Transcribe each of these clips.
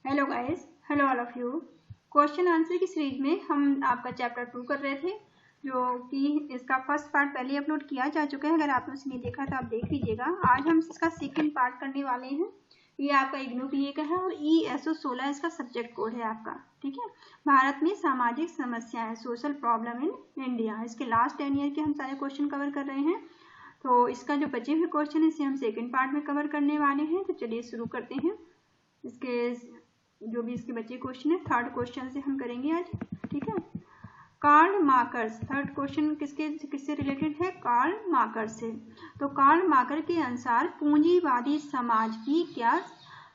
Hello guys, hello all of you. Question answer की series में हम आपका चैप्टर 2 कर रहे थे, जो कि इसका फर्स्ट पार्ट पहले ही अपलोड किया जा चुका है। अगर आपने उसे नहीं देखा तो आप देख लीजिएगा। आज हम इसका सेकंड पार्ट करने वाले हैं। ये आपका इग्नू पीए का है और ESO 16 इसका सब्जेक्ट कोड है आपका। ठीक है, भारत में सामाजिक समस्याएं, सोशल प्रॉब्लम इन इंडिया। इसके लास्ट 10 ईयर के हम सारे क्वेश्चन कवर कर रहे हैं। तो इसका जो बचे हुए क्वेश्चन है इसे हम सेकेंड पार्ट में कवर करने वाले हैं। तो चलिए शुरू करते हैं। इसके जो भी इसके बचे क्वेश्चन है, थर्ड क्वेश्चन से हम करेंगे आज। ठीक है, कार्ल मार्क्स। थर्ड क्वेश्चन किससे रिलेटेड है? कार्ल मार्क्स से। तो कार्ल मार्क्स के अनुसार पूंजीवादी समाज की क्या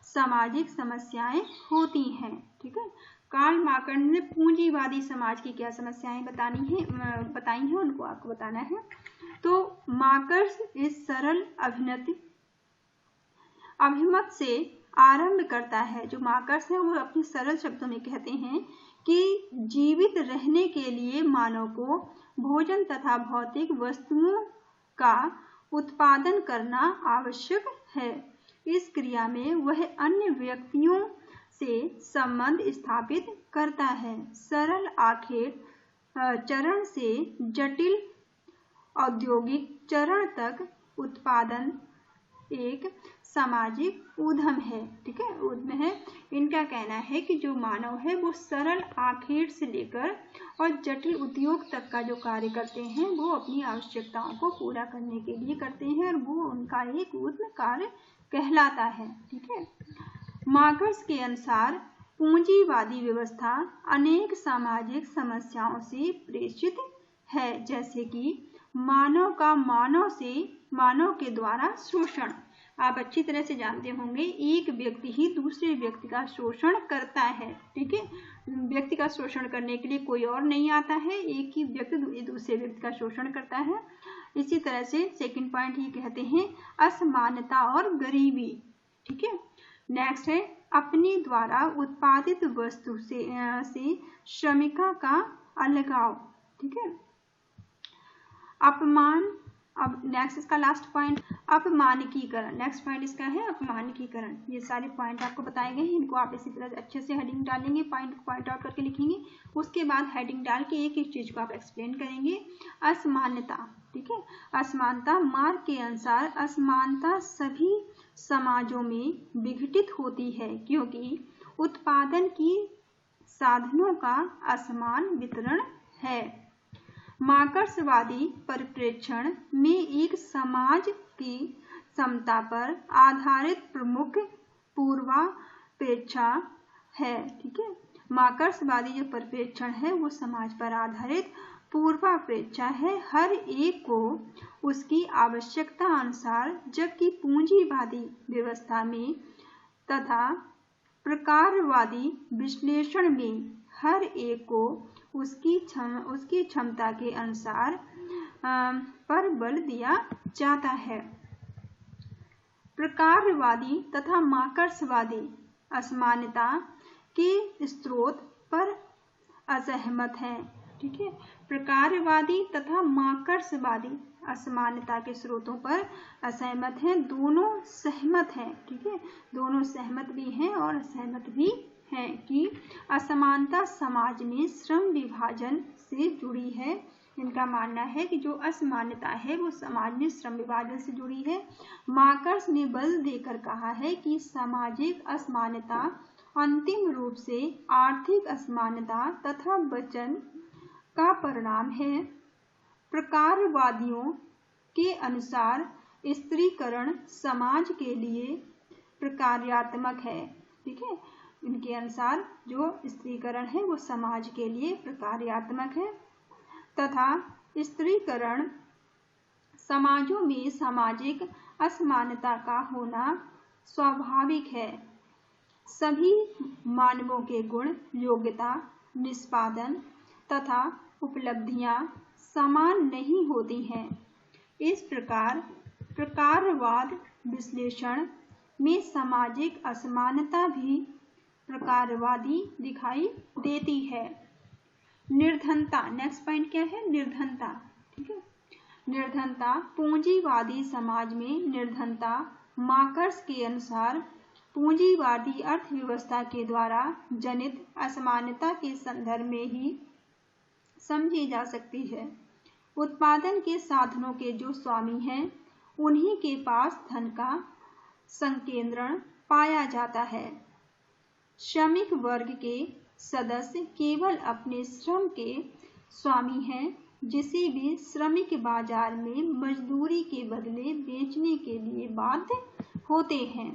सामाजिक समस्याएं होती हैं? ठीक है, कार्ल मार्क्स ने पूंजीवादी समाज की क्या समस्याएं बताई हैं, उनको आपको बताना है। तो मार्क्स इस सरल अभिमत से आरंभ करता है। जो मार्क्स है वो अपने सरल शब्दों में कहते हैं कि जीवित रहने के लिए मानव को भोजन तथा भौतिक वस्तुओं का उत्पादन करना आवश्यक है। इस क्रिया में वह अन्य व्यक्तियों से संबंध स्थापित करता है। सरल आखेट चरण से जटिल औद्योगिक चरण तक उत्पादन एक सामाजिक उद्यम है। ठीक है, उद्यम है। इनका कहना है कि जो मानव है वो सरल आखेट से लेकर और जटिल उद्योग तक का जो कार्य करते हैं वो अपनी आवश्यकताओं को पूरा करने के लिए करते हैं और वो उनका एक उद्यम कार्य कहलाता है। ठीक है, मार्क्स के अनुसार पूंजीवादी व्यवस्था अनेक सामाजिक समस्याओं से प्रेषित है, जैसे कि मानव का मानव के द्वारा शोषण। आप अच्छी तरह से जानते होंगे, एक व्यक्ति ही दूसरे व्यक्ति का शोषण करता है। ठीक है, व्यक्ति का शोषण करने के लिए कोई और नहीं आता है, एक ही व्यक्ति दूसरे व्यक्ति का शोषण करता है। इसी तरह से सेकंड पॉइंट ये कहते हैं असमानता और गरीबी। ठीक है, नेक्स्ट है अपने द्वारा उत्पादित वस्तु से श्रमिका का अलगाव। ठीक है, अपमान। अब नेक्स्ट इसका लास्ट पॉइंट अपमानकीकरण। नेक्स्ट पॉइंट इसका है अपमानकीकरण। ये सारे पॉइंट आपको बताए गए हैं, इनको आप इसी तरह अच्छे से हेडिंग डालेंगे, पॉइंट आउट करके लिखेंगे। उसके बाद हेडिंग डाल के एक एक चीज को आप एक्सप्लेन करेंगे। असमानता। ठीक है, असमानता। मार्क्स के अनुसार असमानता सभी समाजों में विघटित होती है क्योंकि उत्पादन की साधनों का असमान वितरण है। मार्क्सवादी परिप्रेक्षण में एक समाज की समता पर आधारित प्रमुख पूर्वापेक्षा है। ठीक है, मार्क्सवादी जो परिप्रेक्षण है वो समाज पर आधारित पूर्वापेक्षा है, हर एक को उसकी आवश्यकता अनुसार, जबकि पूंजीवादी व्यवस्था में तथा प्रकारवादी विश्लेषण में हर एक को उसकी क्षमता के अनुसार पर बल दिया जाता है। प्रकारवादी तथा मार्क्सवादी असमानता के स्रोत पर असहमत हैं। ठीक है, प्रकारवादी तथा मार्क्सवादी असमानता के स्रोतों पर असहमत हैं। दोनों सहमत हैं। ठीक है, दोनों सहमत भी हैं और असहमत भी है कि असमानता समाज में श्रम विभाजन से जुड़ी है। इनका मानना है कि जो असमानता है वो समाज में श्रम विभाजन से जुड़ी है। मार्क्स ने बल देकर कहा है कि सामाजिक असमानता अंतिम रूप से आर्थिक असमानता तथा वचन का परिणाम है। प्रकारवादियों के अनुसार स्त्रीकरण समाज के लिए प्रकार्यात्मक है। ठीक है, इनके अनुसार जो स्त्रीकरण है वो समाज के लिए प्रकार्यात्मक है तथा स्त्रीकरण समाजों में सामाजिक असमानता का होना स्वाभाविक है। सभी मानवों के गुण, योग्यता, निष्पादन तथा उपलब्धियां समान नहीं होती हैं। इस प्रकार प्रकारवाद विश्लेषण में सामाजिक असमानता भी प्रकारवादी दिखाई देती है। निर्धनता। नेक्स्ट पॉइंट क्या है? निर्धनता। ठीक है, निर्धनता। पूंजीवादी समाज में निर्धनता मार्क्स के अनुसार पूंजीवादी अर्थव्यवस्था के द्वारा जनित असमानता के संदर्भ में ही समझी जा सकती है। उत्पादन के साधनों के जो स्वामी हैं, उन्हीं के पास धन का संकेंद्रण पाया जाता है। श्रमिक वर्ग के सदस्य केवल अपने श्रम के स्वामी हैं, जिसे भी श्रमिक बाजार में मजदूरी के बदले बेचने के लिए बाध्य होते हैं।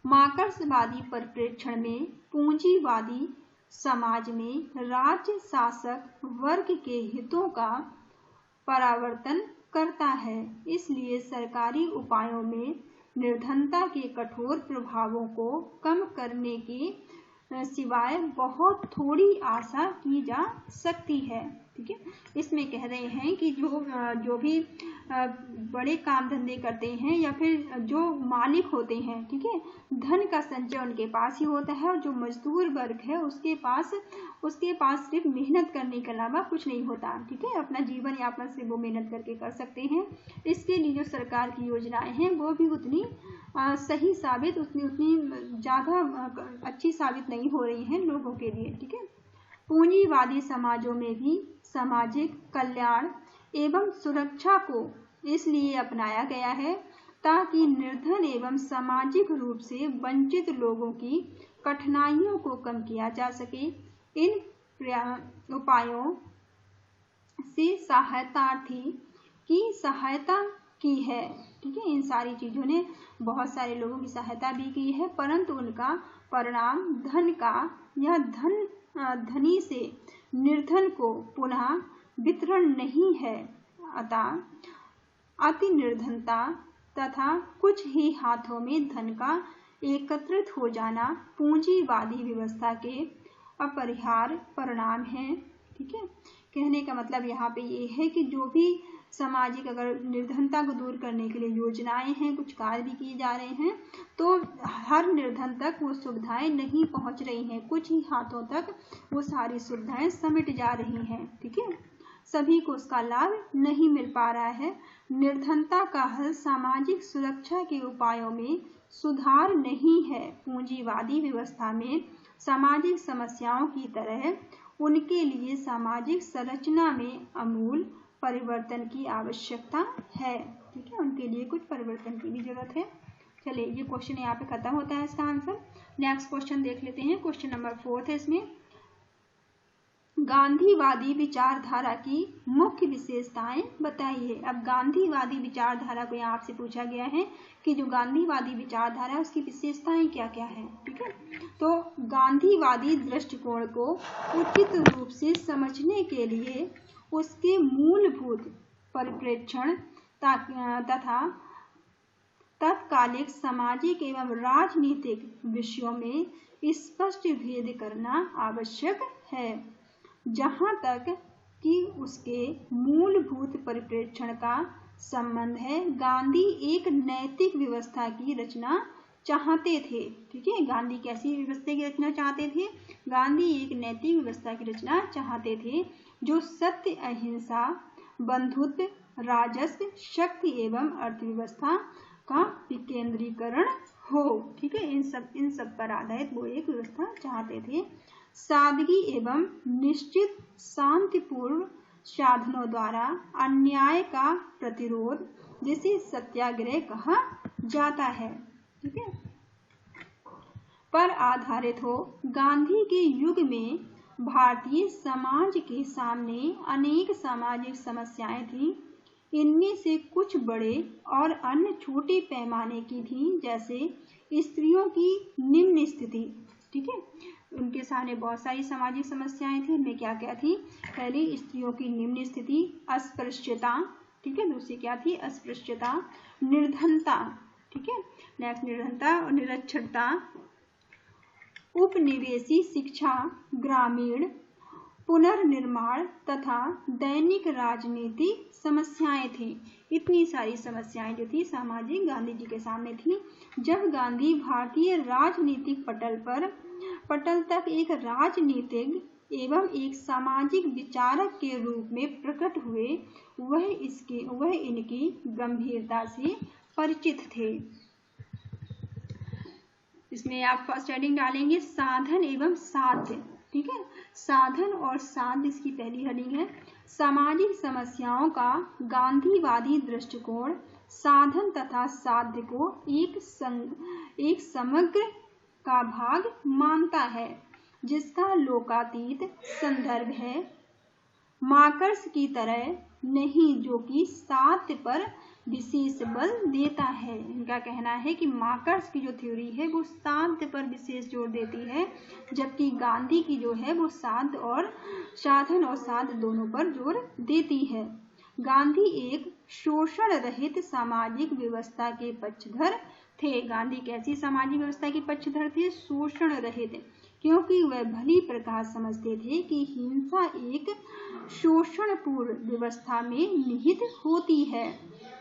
मार्क्सवादी परिप्रेक्ष्य में पूंजीवादी समाज में राज्य शासक वर्ग के हितों का परावर्तन करता है, इसलिए सरकारी उपायों में निर्धनता के कठोर प्रभावों को कम करने के सिवाय बहुत थोड़ी आशा की जा सकती है। ठीक है, इसमें कह रहे हैं कि जो भी बड़े काम धंधे करते हैं या फिर जो मालिक होते हैं, ठीक है, धन का संचय उनके पास ही होता है, और जो मजदूर वर्ग है उसके पास सिर्फ मेहनत करने के अलावा कुछ नहीं होता। ठीक है, अपना जीवन यापन से वो मेहनत करके कर सकते हैं। इसके लिए जो सरकार की योजनाएं हैं वो भी उतनी सही साबित उतनी ज़्यादा अच्छी साबित नहीं हो रही हैं लोगों के लिए। ठीक है, पूंजीवादी समाजों में भी सामाजिक कल्याण एवं सुरक्षा को इसलिए अपनाया गया है ताकि निर्धन एवं सामाजिक रूप से वंचित लोगों की कठिनाइयों को कम किया जा सके। इन उपायों से सहायतार्थी की सहायता की है। ठीक है, इन सारी चीज़ों ने बहुत सारे लोगों की सहायता भी की है, परंतु उनका परिणाम धन का या धनी से निर्धन को पुनः वितरण नहीं है। अतः अति निर्धनता तथा कुछ ही हाथों में धन का एकत्रित हो जाना पूंजीवादी व्यवस्था के अपरिहार्य परिणाम है। ठीक है, कहने का मतलब यहाँ पे ये है कि जो भी सामाजिक अगर निर्धनता को दूर करने के लिए योजनाएं हैं, कुछ कार्य भी किए जा रहे हैं, तो हर निर्धन तक वो सुविधाएं नहीं पहुंच रही हैं, कुछ ही हाथों तक वो सारी सुविधाएं समिट जा रही हैं। ठीक है, सभी को उसका लाभ नहीं मिल पा रहा है। निर्धनता का हल सामाजिक सुरक्षा के उपायों में सुधार नहीं है। पूंजीवादी व्यवस्था में सामाजिक समस्याओं की तरह उनके लिए सामाजिक संरचना में आमूल परिवर्तन की आवश्यकता है। ठीक है, उनके लिए कुछ परिवर्तन की भी जरूरत है। चलिए, ये क्वेश्चन यहाँ पे खत्म होता है इसका आंसर। नेक्स्ट क्वेश्चन देख लेते हैं। क्वेश्चन नंबर 4 है। इसमें गांधीवादी विचारधारा की मुख्य विशेषताएं बताइए। अब गांधीवादी विचारधारा को यहाँ आपसे पूछा गया है कि जो गांधीवादी विचारधारा है उसकी विशेषताएं क्या क्या है। ठीक है, तो गांधीवादी दृष्टिकोण को उचित रूप से समझने के लिए उसके मूलभूत परिप्रेक्षण तथा तत्कालिक सामाजिक एवं राजनीतिक विषयों में स्पष्ट भेद करना आवश्यक है। जहाँ तक कि उसके मूलभूत परिप्रेक्षण का संबंध है, गांधी एक नैतिक व्यवस्था की रचना चाहते थे। ठीक है, गांधी कैसी व्यवस्था की रचना चाहते थे? गांधी एक नैतिक व्यवस्था की रचना चाहते थे जो सत्य, अहिंसा, बंधुत्व, राजस्व, शक्ति एवं अर्थव्यवस्था का विकेंद्रीकरण हो। ठीक है, इन सब पर आधारित वो एक व्यवस्था चाहते थे। सादगी एवं निश्चित शांतिपूर्ण साधनों द्वारा अन्याय का प्रतिरोध, जिसे सत्याग्रह कहा जाता है, ठीक है, पर आधारित हो। गांधी के युग में भारतीय समाज के सामने अनेक सामाजिक समस्याएं थीं। इनमें से कुछ बड़े और अन्य छोटे पैमाने की थीं, जैसे स्त्रियों की निम्न स्थिति। ठीक है, उनके सामने बहुत सारी सामाजिक समस्याएं थी। इनमें क्या क्या थी? पहली, स्त्रियों की निम्न स्थिति, अस्पृश्यता। ठीक है, दूसरी क्या थी? अस्पृश्यता, निर्धनता। ठीक है, नेक्स्ट निर्धनता और निरक्षरता, उपनिवेशी शिक्षा, ग्रामीण पुनर्निर्माण तथा दैनिक राजनीतिक समस्याएं थी। इतनी सारी समस्याएं जो थी सामाजिक गांधी जी के सामने थी। जब गांधी भारतीय राजनीतिक पटल तक एक राजनीतिक एवं एक सामाजिक विचारक के रूप में प्रकट हुए, वह इनकी गंभीरता से परिचित थे। इसमें आप फर्स्ट हेडिंग डालेंगे साधन एवं साध्य, ठीक है। साधन और साध्य इसकी पहली हेडिंग है। सामाजिक समस्याओं का गांधीवादी दृष्टिकोण साधन तथा साध्य को एक समग्र का भाग मानता है, जिसका लोकातीत संदर्भ है, मार्क्स की तरह नहीं, जो कि साध्य पर विशेष बल देता है। इनका कहना है कि मार्क्स की जो थ्योरी है वो साध्य पर विशेष जोर देती है, जबकि गांधी की जो है वो साध्य और साधन और साध्य दोनों पर जोर देती है। गांधी एक शोषण रहित सामाजिक व्यवस्था के पक्षधर थे। गांधी कैसी सामाजिक व्यवस्था के पक्षधर थे? शोषण रहित, क्योंकि वह भली प्रकार समझते थे कि हिंसा एक शोषणपूर्ण व्यवस्था में निहित होती है।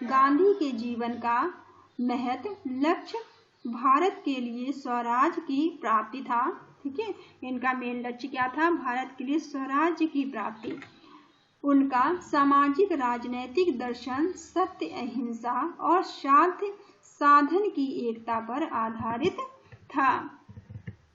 गांधी के जीवन का महत लक्ष्य भारत के लिए स्वराज की प्राप्ति था, ठीक है। इनका मेन लक्ष्य क्या था? भारत के लिए स्वराज्य की प्राप्ति। उनका सामाजिक राजनैतिक दर्शन सत्य, अहिंसा और साध्य साधन की एकता पर आधारित था,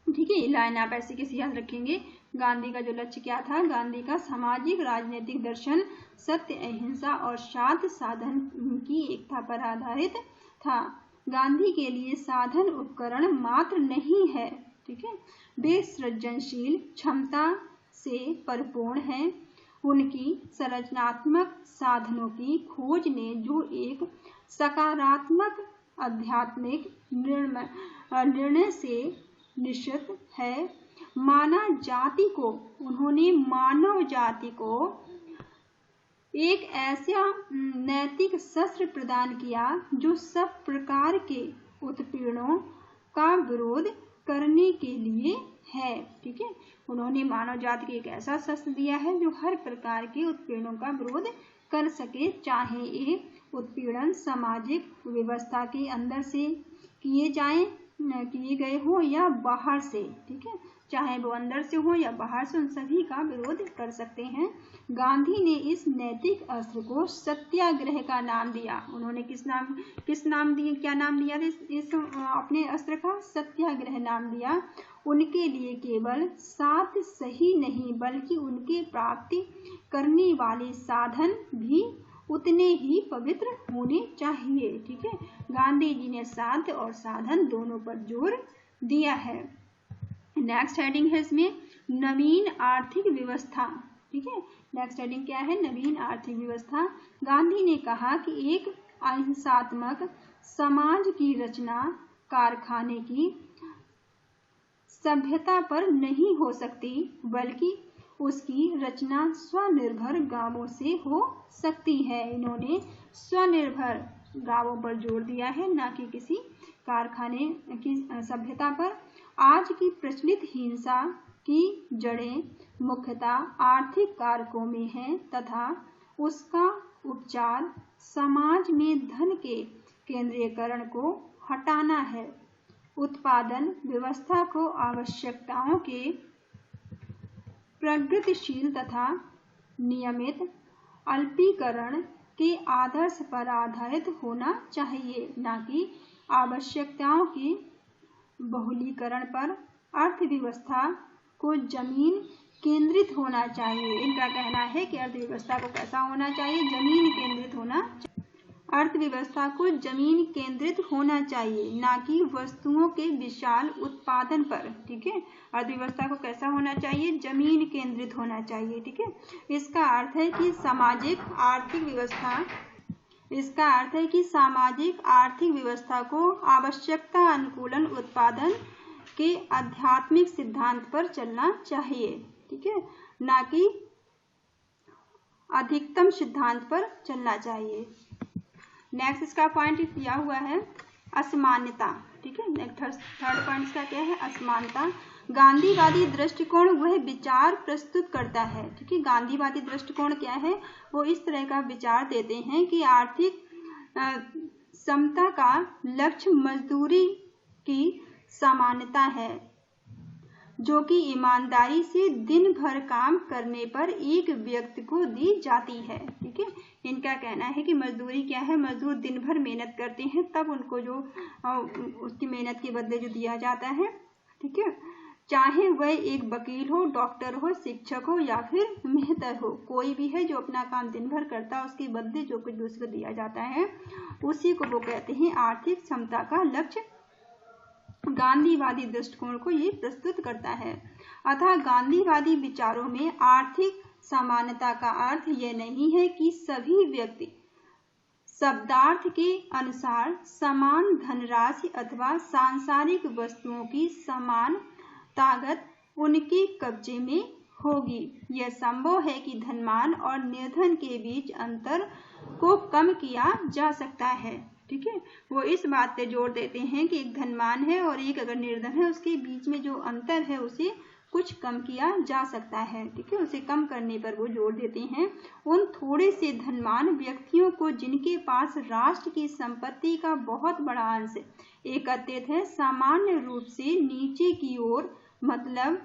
ठीक है। लाइन आप ऐसे कैसे याद रखेंगे? गांधी का जो लक्ष्य क्या था? गांधी का सामाजिक राजनीतिक दर्शन सत्य, अहिंसा और साध्य साधन की एकता पर आधारित था। गांधी के लिए साधन उपकरण मात्र नहीं है, ठीक है, वे सृजनशील क्षमता से परिपूर्ण हैं। उनकी संरचनात्मक साधनों की खोज ने जो एक सकारात्मक आध्यात्मिक निर्णय से निश्चित है, उन्होंने मानव जाति को एक ऐसा नैतिक शस्त्र प्रदान किया जो सब प्रकार के उत्पीड़नों का विरोध करने के लिए है, ठीक है। उन्होंने मानव जाति को एक ऐसा शस्त्र दिया है जो हर प्रकार के उत्पीड़नों का विरोध कर सके, चाहे ये उत्पीड़न सामाजिक व्यवस्था के अंदर से किए गए हो या बाहर से, ठीक है, चाहे वो अंदर से हो या बाहर से, उन सभी का विरोध कर सकते हैं। गांधी ने इस नैतिक अस्त्र को सत्याग्रह का नाम दिया। उन्होंने क्या नाम दिया इस अपने अस्त्र का? सत्याग्रह नाम दिया। उनके लिए केवल साध्य सही नहीं, बल्कि उनके प्राप्ति करने वाले साधन भी उतने ही पवित्र होने चाहिए, ठीक है। गांधी जी ने साध्य और साधन दोनों पर जोर दिया है। नेक्स्ट हेडिंग है इसमें नवीन आर्थिक व्यवस्था, ठीक है। नेक्स्ट हेडिंग क्या है? नवीन आर्थिक व्यवस्था। गांधी ने कहा कि एक अहिंसात्मक समाज की रचना कारखाने की सभ्यता पर नहीं हो सकती, बल्कि उसकी रचना स्वनिर्भर गांवों से हो सकती है। इन्होंने स्वनिर्भर गांवों पर जोर दिया है, ना कि किसी कारखाने की सभ्यता पर। आज की प्रचलित हिंसा की जड़ें मुख्यतः आर्थिक कारकों में हैं तथा उसका उपचार समाज में धन के केंद्रीयकरण को हटाना है। उत्पादन व्यवस्था को आवश्यकताओं के प्रगतिशील तथा नियमित अल्पीकरण के आदर्श पर आधारित होना चाहिए, न कि आवश्यकताओं के बहुलीकरण पर। अर्थव्यवस्था को जमीन केंद्रित होना चाहिए। इनका कहना है कि अर्थव्यवस्था को कैसा होना चाहिए? जमीन केंद्रित होना। अर्थव्यवस्था को जमीन केंद्रित होना चाहिए, ना कि वस्तुओं के विशाल उत्पादन पर, ठीक है। अर्थव्यवस्था को कैसा होना चाहिए? जमीन केंद्रित होना चाहिए, ठीक है। इसका अर्थ है कि सामाजिक आर्थिक व्यवस्था को आवश्यकता अनुकूलन उत्पादन के आध्यात्मिक सिद्धांत पर चलना चाहिए, ठीक है, ना कि अधिकतम सिद्धांत पर चलना चाहिए। नेक्स्ट इसका पॉइंट दिया हुआ है असमानता, ठीक है। थर्ड पॉइंट इसका क्या है? असमानता। गांधीवादी दृष्टिकोण वह विचार प्रस्तुत करता है, ठीक है। गांधीवादी दृष्टिकोण क्या है? वो इस तरह का विचार देते हैं कि आर्थिक समता का लक्ष्य मजदूरी की समानता है। जो कि ईमानदारी से दिन भर काम करने पर एक व्यक्ति को दी जाती है। ठीक है, इनका कहना है कि मजदूरी क्या है, मजदूर दिन भर मेहनत करते हैं तब उनको जो उसकी मेहनत के बदले जो दिया जाता है। ठीक है, चाहे वह एक वकील हो, डॉक्टर हो, शिक्षक हो या फिर मेहतर हो, कोई भी है जो अपना काम दिन भर करता है उसके बदले जो कुछ दूसरे दिया जाता है उसी को वो कहते हैं आर्थिक समता का लक्ष्य। गांधीवादी दृष्टिकोण को ये प्रस्तुत करता है। अतः गांधीवादी विचारों में आर्थिक समानता का अर्थ यह नहीं है कि सभी व्यक्ति शब्दार्थ के अनुसार समान धनराशि अथवा सांसारिक वस्तुओं की समान ताकत उनके कब्जे में होगी। यह संभव है कि धनवान और निर्धन के बीच अंतर को कम किया जा सकता है। ठीक है, वो इस बात पे जोर देते हैं कि एक धनवान है और एक अगर निर्धन है उसके बीच में जो अंतर है उसे कुछ कम किया जा सकता है। ठीक है, उसे कम करने पर वो जोर देते हैं। उन थोड़े से धनवान व्यक्तियों को जिनके पास राष्ट्र की संपत्ति का बहुत बड़ा अंश एकत्रित है सामान्य रूप से नीचे की ओर मतलब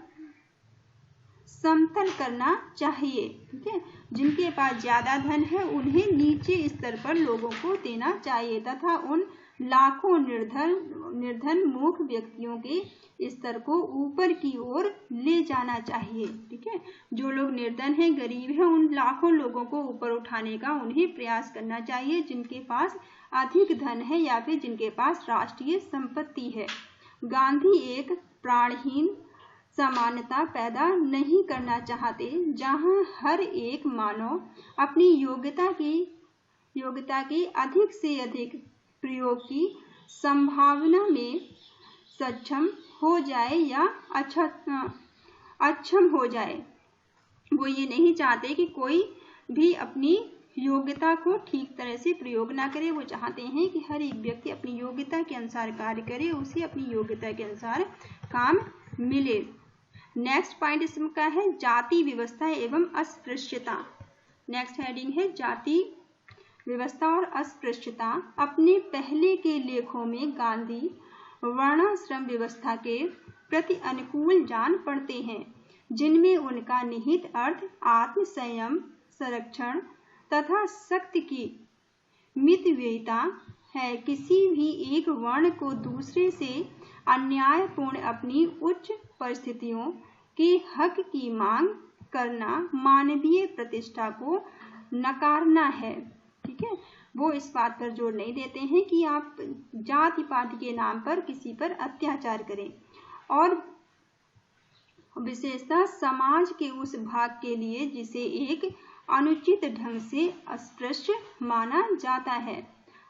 समतल करना चाहिए। ठीक है, जिनके पास ज्यादा धन है उन्हें नीचे स्तर पर लोगों को देना चाहिए तथा उन लाखों निर्धन मूर्ख व्यक्तियों के स्तर को ऊपर की ओर ले जाना चाहिए। ठीक है, जो लोग निर्धन हैं, गरीब हैं, उन लाखों लोगों को ऊपर उठाने का उन्हें प्रयास करना चाहिए जिनके पास अधिक धन है या फिर जिनके पास राष्ट्रीय संपत्ति है। गांधी एक प्राणहीन समानता पैदा नहीं करना चाहते जहां हर एक मानव अपनी योग्यता की अधिक से अधिक प्रयोग की संभावना में सक्षम हो जाए या अक्षम हो जाए। वो ये नहीं चाहते कि कोई भी अपनी योग्यता को ठीक तरह से प्रयोग ना करे। वो चाहते हैं कि हर एक व्यक्ति अपनी योग्यता के अनुसार कार्य करे, उसे अपनी योग्यता के अनुसार काम मिले। नेक्स्ट पॉइंट इसका है जाति व्यवस्था एवं अस्पृश्यता। नेक्स्ट हेडिंग है जाति व्यवस्था और अस्पृश्यता। अपने पहले के लेखों में गांधी वर्णाश्रम व्यवस्था के प्रति अनुकूल जान पड़ते हैं जिनमें उनका निहित अर्थ आत्म संयम, संरक्षण तथा शक्ति की मितव्ययिता है। किसी भी एक वर्ण को दूसरे से अन्यायपूर्ण अपनी उच्च परिस्थितियों के हक की मांग करना मानवीय प्रतिष्ठा को नकारना है। ठीक है, वो इस बात पर जोर नहीं देते हैं कि आप जाति पाति के नाम पर किसी पर अत्याचार करें और विशेषतः समाज के उस भाग के लिए जिसे एक अनुचित ढंग से अस्पृश्य माना जाता है।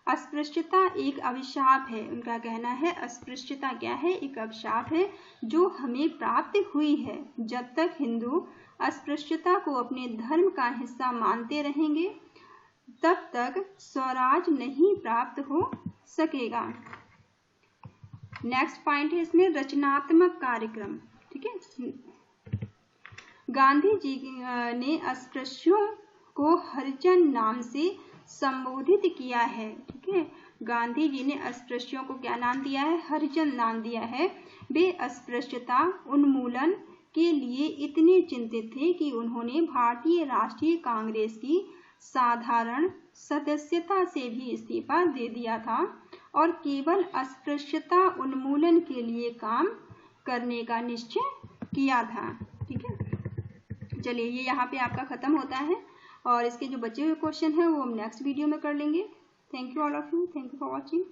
अस्पृश्यता एक अभिशाप है। उनका कहना है अस्पृश्यता क्या है, एक अभिशाप है जो हमें प्राप्त हुई है। जब तक हिंदू अस्पृश्यता को अपने धर्म का हिस्सा मानते रहेंगे तब तक स्वराज नहीं प्राप्त हो सकेगा। नेक्स्ट पॉइंट है इसमें रचनात्मक कार्यक्रम। ठीक है, गांधी जी ने अस्पृश्यों को हरिजन नाम से संबोधित किया है। ठीक है, गांधी जी ने अस्पृश्यों को क्या नाम दिया है, हरिजन नाम दिया है। वे अस्पृश्यता उन्मूलन के लिए इतने चिंतित थे कि उन्होंने भारतीय राष्ट्रीय कांग्रेस की साधारण सदस्यता से भी इस्तीफा दे दिया था और केवल अस्पृश्यता उन्मूलन के लिए काम करने का निश्चय किया था। ठीक है, चलिए ये यहाँ पे आपका खत्म होता है और इसके जो बचे हुए क्वेश्चन है वो हम नेक्स्ट वीडियो में कर लेंगे। Thank you all of you, thank you for watching.